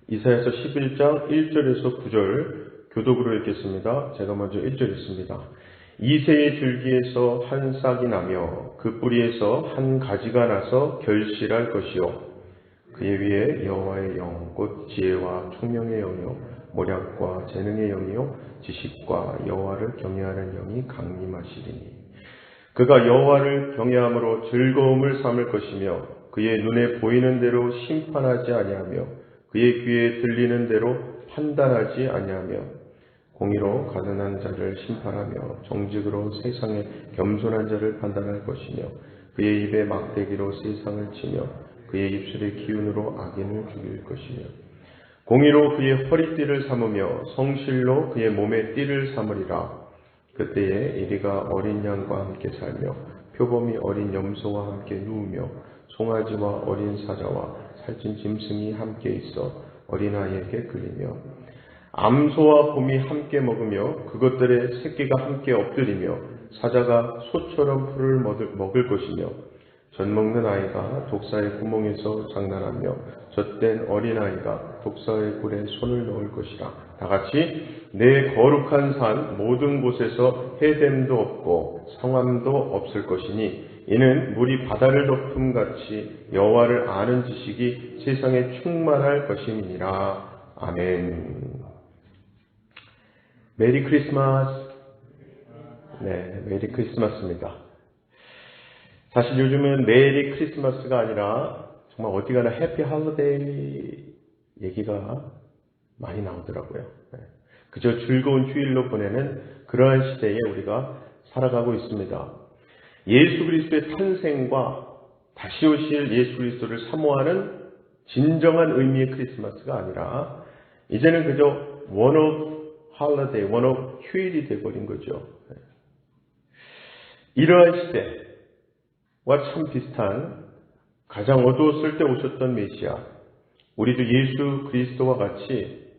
이사야서 11장 1절에서 9절 교독으로 읽겠습니다. 제가 먼저 1절 읽습니다. 이새의 줄기에서 한 싹이 나며 그 뿌리에서 한 가지가 나서 결실할 것이요 그의 위에 여호와의 영 곧 지혜와 총명의 영이요 모략과 재능의 영이요 지식과 여호와를 경외하는 영이 강림하시리니 그가 여호와를 경외함으로 즐거움을 삼을 것이며 그의 눈에 보이는 대로 심판하지 아니하며 그의 귀에 들리는 대로 판단하지 아니하며 공의로 가난한 자를 심판하며 정직으로 세상에 겸손한 자를 판단할 것이며 그의 입에 막대기로 세상을 치며 그의 입술의 기운으로 악인을 죽일 것이며 공의로 그의 허리띠를 삼으며 성실로 그의 몸의 띠를 삼으리라. 그때에 이리가 어린 양과 함께 살며 표범이 어린 염소와 함께 누우며 송아지와 어린 사자와 살찐 짐승이 함께 있어 어린아이에게 끌리며 암소와 곰이 함께 먹으며 그것들의 새끼가 함께 엎드리며 사자가 소처럼 풀을 먹을 것이며 젖먹는 아이가 독사의 구멍에서 장난하며 젖된 어린아이가 독사의 굴에 손을 넣을 것이라. 다같이 내 거룩한 산 모든 곳에서 해됨도 없고 성함도 없을 것이니 이는 물이 바다를 덮음같이 여호와를 아는 지식이 세상에 충만할 것임이니라. 아멘. 메리 크리스마스. 네, 메리 크리스마스입니다. 사실 요즘은 메리 크리스마스가 아니라 정말 어디 가나 해피 할러데이 얘기가 많이 나오더라고요. 그저 즐거운 휴일로 보내는 그러한 시대에 우리가 살아가고 있습니다. 예수 그리스도의 탄생과 다시 오실 예수 그리스도를 사모하는 진정한 의미의 크리스마스가 아니라 이제는 그저 one of holiday, one of 휴일이 되어버린 거죠. 이러한 시대와 참 비슷한 가장 어두웠을 때 오셨던 메시아, 우리도 예수 그리스도와 같이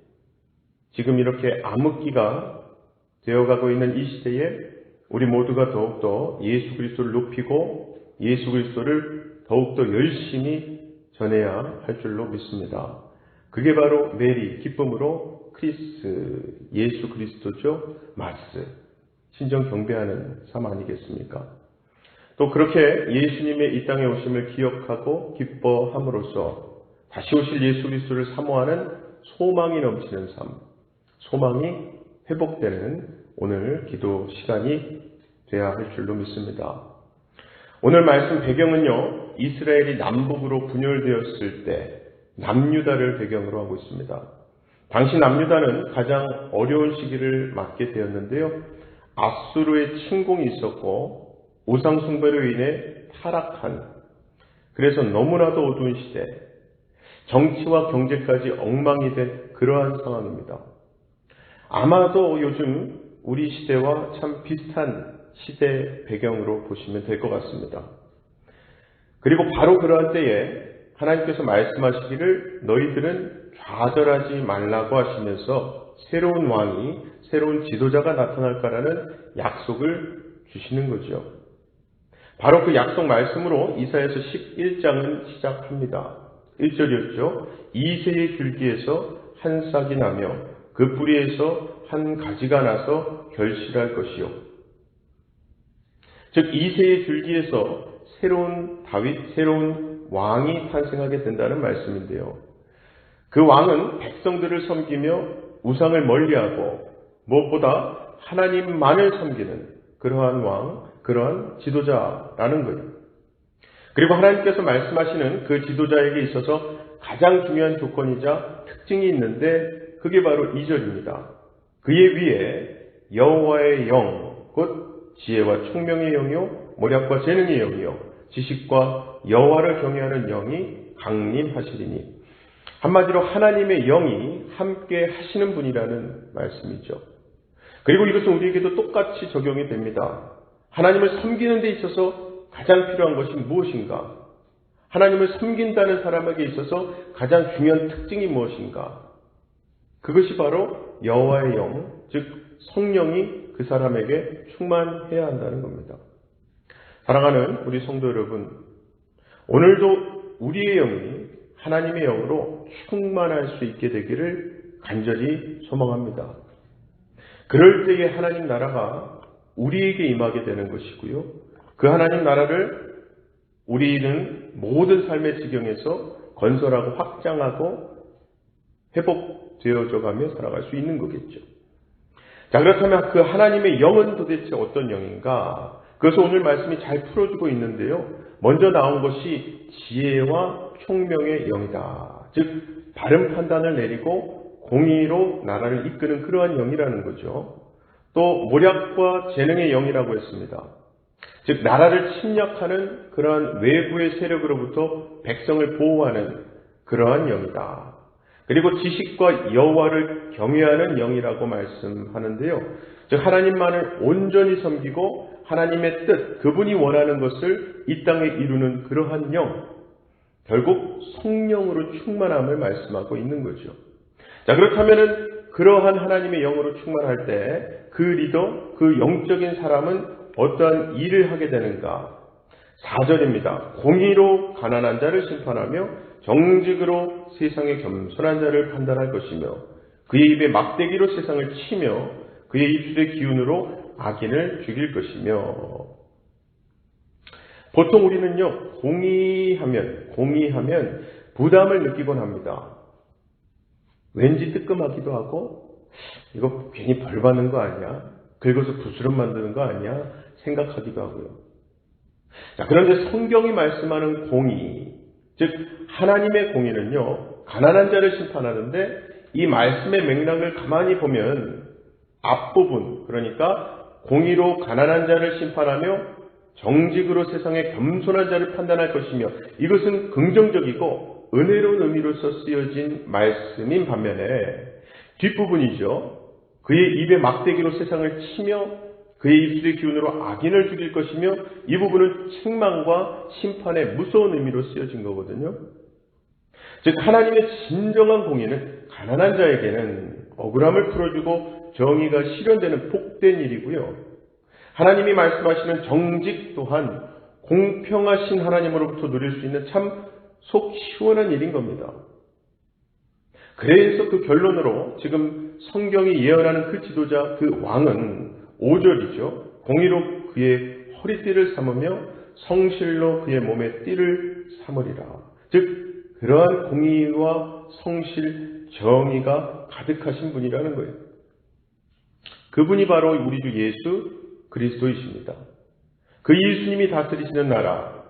지금 이렇게 암흑기가 되어가고 있는 이 시대에 우리 모두가 더욱더 예수 그리스도를 높이고 예수 그리스도를 더욱더 열심히 전해야 할 줄로 믿습니다. 그게 바로 메리, 기쁨으로 크리스, 예수 그리스도죠. 마스, 신정 경배하는 삶 아니겠습니까? 또 그렇게 예수님의 이 땅에 오심을 기억하고 기뻐함으로써 다시 오실 예수 그리스도를 사모하는 소망이 넘치는 삶, 소망이 회복되는 오늘 기도 시간이 돼야 할 줄로 믿습니다. 오늘 말씀 배경은요, 이스라엘이 남북으로 분열되었을 때 남유다를 배경으로 하고 있습니다. 당시 남유다는 가장 어려운 시기를 맞게 되었는데요. 아수르의 침공이 있었고 우상 숭배로 인해 타락한, 그래서 너무나도 어두운 시대, 정치와 경제까지 엉망이 된 그러한 상황입니다. 아마도 요즘 우리 시대와 참 비슷한 시대 배경으로 보시면 될 것 같습니다. 그리고 바로 그러한 때에 하나님께서 말씀하시기를 너희들은 좌절하지 말라고 하시면서 새로운 왕이, 새로운 지도자가 나타날까라는 약속을 주시는 거죠. 바로 그 약속 말씀으로 이사야서 11장은 시작합니다. 1절이었죠. 이새의 줄기에서 한 싹이 나며 그 뿌리에서 한 가지가 나서 결실할 것이요. 즉 이새의 줄기에서 새로운 다윗, 새로운 왕이 탄생하게 된다는 말씀인데요. 그 왕은 백성들을 섬기며 우상을 멀리하고 무엇보다 하나님만을 섬기는 그러한 왕, 그러한 지도자라는 거예요. 그리고 하나님께서 말씀하시는 그 지도자에게 있어서 가장 중요한 조건이자 특징이 있는데 그게 바로 2절입니다. 그의 위에 여호와의 영, 곧 지혜와 총명의 영이요 모략과 재능의 영이요 지식과 여호와를 경외하는 영이 강림하시리니, 한마디로 하나님의 영이 함께 하시는 분이라는 말씀이죠. 그리고 이것은 우리에게도 똑같이 적용이 됩니다. 하나님을 섬기는 데 있어서 가장 필요한 것이 무엇인가? 하나님을 섬긴다는 사람에게 있어서 가장 중요한 특징이 무엇인가? 그것이 바로 여호와의 영, 즉 성령이 그 사람에게 충만해야 한다는 겁니다. 사랑하는 우리 성도 여러분, 오늘도 우리의 영이 하나님의 영으로 충만할 수 있게 되기를 간절히 소망합니다. 그럴 때에 하나님 나라가 우리에게 임하게 되는 것이고요. 그 하나님 나라를 우리는 모든 삶의 지경에서 건설하고 확장하고 회복되어져 가며 살아갈 수 있는 거겠죠. 자, 그렇다면 그 하나님의 영은 도대체 어떤 영인가? 그래서 오늘 말씀이 잘 풀어주고 있는데요. 먼저 나온 것이 지혜와 총명의 영이다. 즉 바른 판단을 내리고 공의로 나라를 이끄는 그러한 영이라는 거죠. 또 모략과 재능의 영이라고 했습니다. 즉 나라를 침략하는 그러한 외부의 세력으로부터 백성을 보호하는 그러한 영이다. 그리고 지식과 여호와를 경외하는 영이라고 말씀하는데요. 즉 하나님만을 온전히 섬기고 하나님의 뜻, 그분이 원하는 것을 이 땅에 이루는 그러한 영, 결국 성령으로 충만함을 말씀하고 있는 거죠. 자, 그렇다면은 그러한 하나님의 영으로 충만할 때 그 리더, 그 영적인 사람은 어떠한 일을 하게 되는가? 4절입니다. 공의로 가난한 자를 심판하며 정직으로 세상의 겸손한 자를 판단할 것이며 그의 입에 막대기로 세상을 치며 그의 입술의 기운으로 악인을 죽일 것이며. 보통 우리는요, 공의하면 부담을 느끼곤 합니다. 왠지 뜨끔하기도 하고 이거 괜히 벌 받는 거 아니야? 긁어서 부스럼 만드는 거 아니야? 생각하기도 하고요. 자, 그런데 성경이 말씀하는 공의, 즉 하나님의 공의는요, 가난한 자를 심판하는데 이 말씀의 맥락을 가만히 보면 앞부분, 그러니까 공의로 가난한 자를 심판하며 정직으로 세상의 겸손한 자를 판단할 것이며, 이것은 긍정적이고 은혜로운 의미로서 쓰여진 말씀인 반면에 뒷부분이죠. 그의 입에 막대기로 세상을 치며 그의 입술의 기운으로 악인을 죽일 것이며, 이 부분은 책망과 심판의 무서운 의미로 쓰여진 거거든요. 즉 하나님의 진정한 공의는 가난한 자에게는 억울함을 풀어주고 정의가 실현되는 복된 일이고요. 하나님이 말씀하시는 정직 또한 공평하신 하나님으로부터 누릴 수 있는 참 속 시원한 일인 겁니다. 그래서 그 결론으로 지금 성경이 예언하는 그 지도자, 그 왕은 5절이죠. 공의로 그의 허리띠를 삼으며 성실로 그의 몸에 띠를 삼으리라. 즉 그러한 공의와 성실, 정의가 가득하신 분이라는 거예요. 그분이 바로 우리 주 예수 그리스도이십니다. 그 예수님이 다스리시는 나라,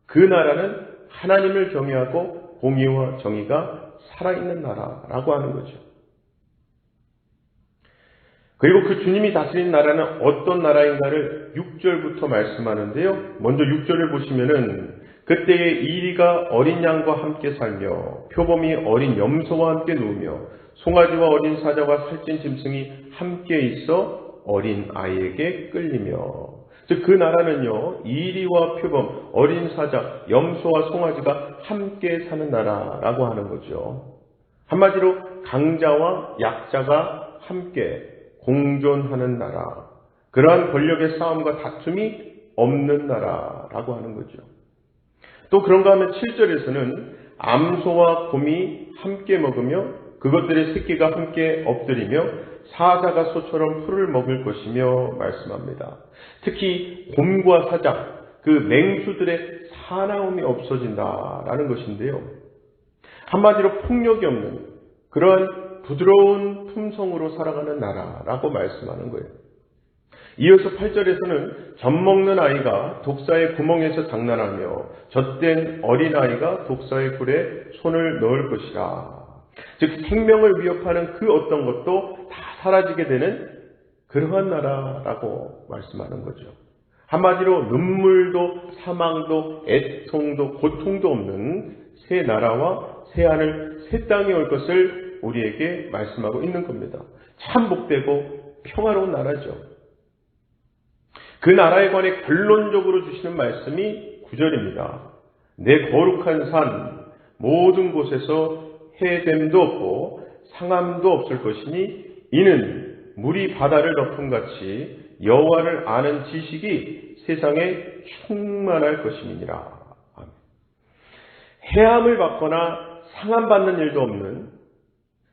그 나라는 하나님을 경외하고 공의와 정의가 살아있는 나라라고 하는 거죠. 그리고 그 주님이 다스리는 나라는 어떤 나라인가를 6절부터 말씀하는데요. 먼저 6절을 보시면은 그때에 이리가 어린 양과 함께 살며 표범이 어린 염소와 함께 누우며 송아지와 어린 사자와 살찐 짐승이 함께 있어 어린 아이에게 끌리며. 즉 그 나라는요, 이리와 표범, 어린 사자, 염소와 송아지가 함께 사는 나라라고 하는 거죠. 한마디로 강자와 약자가 함께 공존하는 나라, 그러한 권력의 싸움과 다툼이 없는 나라라고 하는 거죠. 또 그런가 하면 7절에서는 암소와 곰이 함께 먹으며 그것들의 새끼가 함께 엎드리며 사자가 소처럼 풀을 먹을 것이며 말씀합니다. 특히 곰과 사자, 그 맹수들의 사나움이 없어진다라는 것인데요. 한마디로 폭력이 없는 그러한 부드러운 품성으로 살아가는 나라라고 말씀하는 거예요. 이어서 8절에서는 젖먹는 아이가 독사의 구멍에서 장난하며 젖된 어린아이가 독사의 굴에 손을 넣을 것이라. 즉 생명을 위협하는 그 어떤 것도 다 사라지게 되는 그러한 나라라고 말씀하는 거죠. 한마디로 눈물도 사망도 애통도 고통도 없는 새 나라와 새 하늘 새 땅이 올 것을 우리에게 말씀하고 있는 겁니다. 참 복되고 평화로운 나라죠. 그 나라에 관해 결론적으로 주시는 말씀이 9절입니다. 내 거룩한 산 모든 곳에서 해됨도 없고 상함도 없을 것이니 이는 물이 바다를 덮음같이 여호와를 아는 지식이 세상에 충만할 것임이니라. 해함을 받거나 상함받는 일도 없는,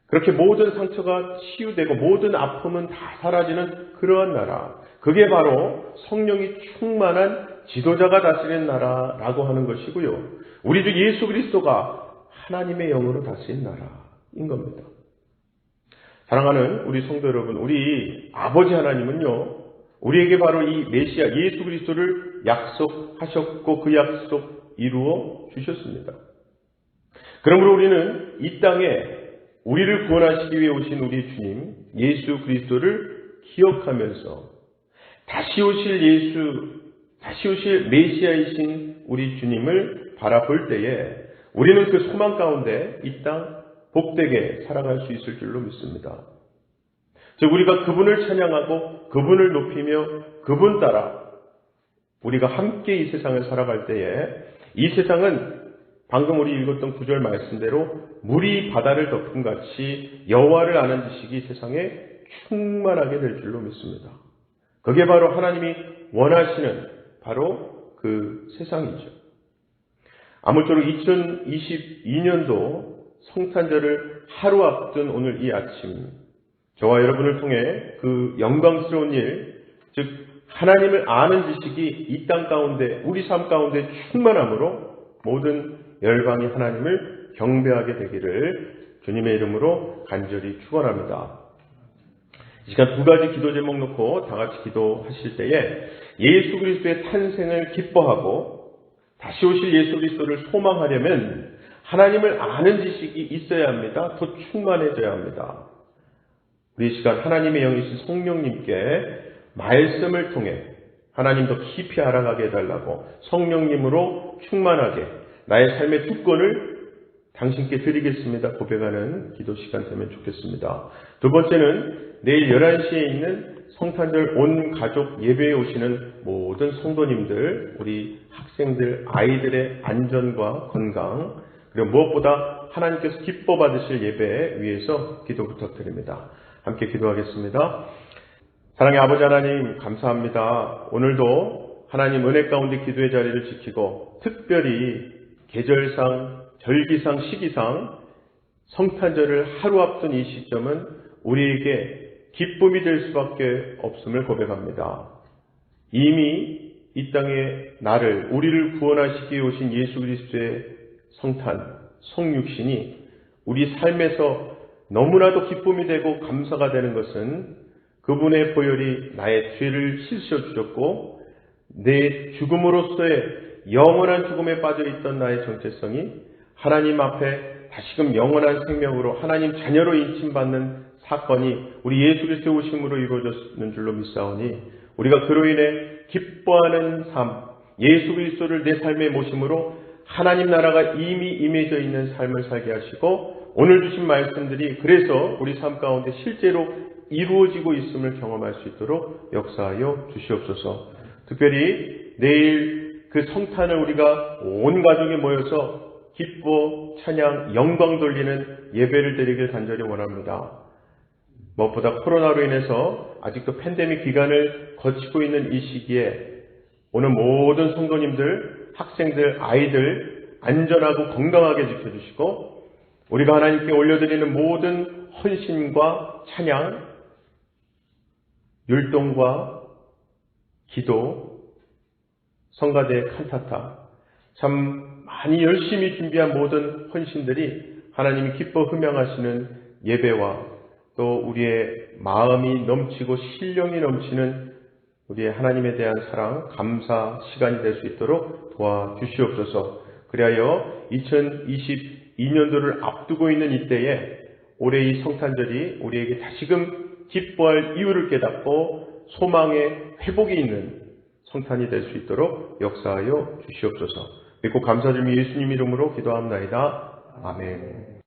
그렇게 모든 상처가 치유되고 모든 아픔은 다 사라지는 그러한 나라, 그게 바로 성령이 충만한 지도자가 다스리는 나라라고 하는 것이고요. 우리 주 예수 그리스도가 하나님의 영으로 다스린 나라인 겁니다. 사랑하는 우리 성도 여러분, 우리 아버지 하나님은요, 우리에게 바로 이 메시아 예수 그리스도를 약속하셨고 그 약속 이루어 주셨습니다. 그러므로 우리는 이 땅에 우리를 구원하시기 위해 오신 우리 주님 예수 그리스도를 기억하면서 다시 오실 메시아이신 우리 주님을 바라볼 때에 우리는 그 소망 가운데 이 땅 복되게 살아갈 수 있을 줄로 믿습니다. 즉 우리가 그분을 찬양하고 그분을 높이며 그분 따라 우리가 함께 이 세상을 살아갈 때에 이 세상은 방금 우리 읽었던 구절 말씀대로 물이 바다를 덮은 같이 여호와를 아는 지식이 세상에 충만하게 될 줄로 믿습니다. 그게 바로 하나님이 원하시는 바로 그 세상이죠. 아무쪼록 2022년도 성탄절을 하루 앞둔 오늘 이 아침, 저와 여러분을 통해 그 영광스러운 일, 즉 하나님을 아는 지식이 이 땅 가운데, 우리 삶 가운데 충만함으로 모든 열방이 하나님을 경배하게 되기를 주님의 이름으로 간절히 축원합니다. 이 시간 두 가지 기도 제목 놓고 다 같이 기도하실 때에 예수 그리스도의 탄생을 기뻐하고 다시 오실 예수 그리스도를 소망하려면 하나님을 아는 지식이 있어야 합니다. 더 충만해져야 합니다. 우리 이 시간 하나님의 영이신 성령님께 말씀을 통해 하나님 더 깊이 알아가게 해달라고 성령님으로 충만하게 나의 삶의 주권을 당신께 드리겠습니다 고백하는 기도 시간 되면 좋겠습니다. 두 번째는 내일 11시에 있는 성탄절 온 가족 예배에 오시는 모든 성도님들, 우리 학생들, 아이들의 안전과 건강, 그리고 무엇보다 하나님께서 기뻐 받으실 예배에 위해서 기도 부탁드립니다. 함께 기도하겠습니다. 사랑의 아버지 하나님 감사합니다. 오늘도 하나님 은혜 가운데 기도의 자리를 지키고 특별히 계절상, 절기상, 시기상 성탄절을 하루 앞둔 이 시점은 우리에게 기쁨이 될 수밖에 없음을 고백합니다. 이미 이 땅에 나를, 우리를 구원하시기 위해 오신 예수 그리스도의 성탄, 성육신이 우리 삶에서 너무나도 기쁨이 되고 감사가 되는 것은 그분의 보혈이 나의 죄를 씻으셔 주셨고 내 죽음으로서의 영원한 죽음에 빠져있던 나의 정체성이 하나님 앞에 다시금 영원한 생명으로 하나님 자녀로 인침받는 사건이 우리 예수 그리스도의 오심으로 이루어졌는 줄로 믿사오니 우리가 그로 인해 기뻐하는 삶, 예수 그리스도를 내 삶에 모심으로 하나님 나라가 이미 임해져 있는 삶을 살게 하시고 오늘 주신 말씀들이 그래서 우리 삶 가운데 실제로 이루어지고 있음을 경험할 수 있도록 역사하여 주시옵소서. 특별히 내일 그 성탄을 우리가 온 가족이 모여서 기뻐, 찬양, 영광 돌리는 예배를 드리길 간절히 원합니다. 무엇보다 코로나로 인해서 아직도 팬데믹 기간을 거치고 있는 이 시기에 오늘 모든 성도님들, 학생들, 아이들 안전하고 건강하게 지켜주시고 우리가 하나님께 올려드리는 모든 헌신과 찬양, 율동과 기도, 성가대 칸타타, 참 많이 열심히 준비한 모든 헌신들이 하나님이 기뻐 흠양하시는 예배와 또 우리의 마음이 넘치고 신령이 넘치는 우리의 하나님에 대한 사랑, 감사 시간이 될 수 있도록 도와주시옵소서. 그리하여 2022년도를 앞두고 있는 이때에 올해 이 성탄절이 우리에게 다시금 기뻐할 이유를 깨닫고 소망의 회복이 있는 성탄이 될 수 있도록 역사하여 주시옵소서. 믿고 감사드리며 예수님 이름으로 기도합나이다. 아멘.